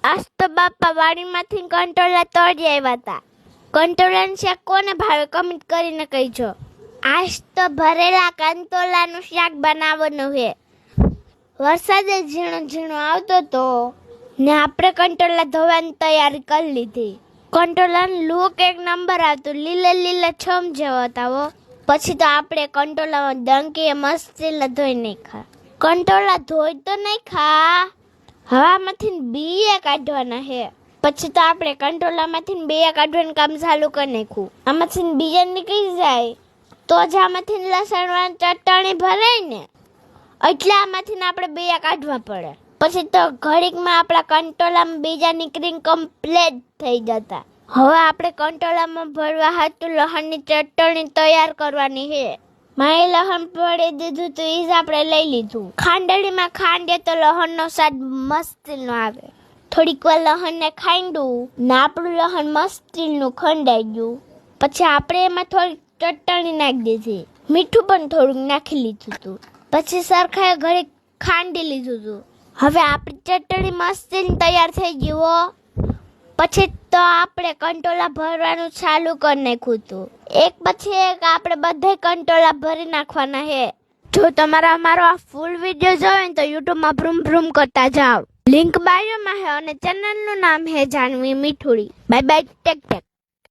આજ તો બાપા વાડીમાંથી કંટોલા તોડી આવ્યા હતા. કંટોલાનું શાક કોને ભાવે કમેન્ટ કરીને કહેજો. આજ તો ભરેલા કંટોલાનું શાક બનાવવાનું છે. વરસાદ ઝીણો ઝીણો આવતો તો ને આપણે કંટોલા ધોવાની તૈયારી કરી લીધી. કંટોલાનો લુક એક નંબર આવતું, લીલા છમ જેવો હતા. પછી તો આપણે કંટોલામાં ડંકીએ મસ્તી ધોઈ નાખ્યા. કંટોલા ધોઈ તો નાખ્યા, હવામાંથી બીએ કાઢવાના છે. પછી તો આપણે કંટોલામાંથી બીએ કાઢવાનું કામ ચાલુ કરી નાખ્યું. આમાંથી બીજા નીકળી જાય તો જ આમાંથી લસણ ચટણી ભરાય ને, એટલે આમાંથી આપણે બીયા કાઢવા પડે. પછી તો ઘડીકમાં આપણા કંટોલામાં બીજા નીકળીને કમ્પ્લીટ થઈ જતા. હવે આપણે કંટોલામાં ભરવા હાટુ લસણની ચટણી તૈયાર કરવાની છે. માએ લસણ પડી દીધું તો એ જ આપણે લઈ લીધું. ખાંડણીમાં ખાંડીએ તો લસણનો સ્વાદ મસ્તીનો આવે. થોડીક વાર લસણને ખાંડ્યું ને આપણું લસણ મસ્તીનું ખંડાઈ ગયું. પછી આપણે એમાં થોડીક ચટણી નાખી દીધી, મીઠું પણ થોડુંક નાખી લીધું હતું. પછી સરખાએ ઘડી ખાંડી લીધું હતું. હવે આપણી ચટણી મસ્તીની તૈયાર થઈ ગયું. પછી તો આપણે કંટોલા ભરવાનું ચાલુ કરી નાખ્યું હતું. એક પછી એક આપણે બધા કંટોલા ભરી નાખવાના છે. જો તમારે અમારો આ ફૂલ વિડીયો જોવે ને તો યુટ્યુબમાં ભ્રૂમ ભ્રૂમ કરતા જાઓ. લિંક બાયોમાં છે અને ચેનલનું નામ છે Janvi Mithudi. Bye bye, take tech.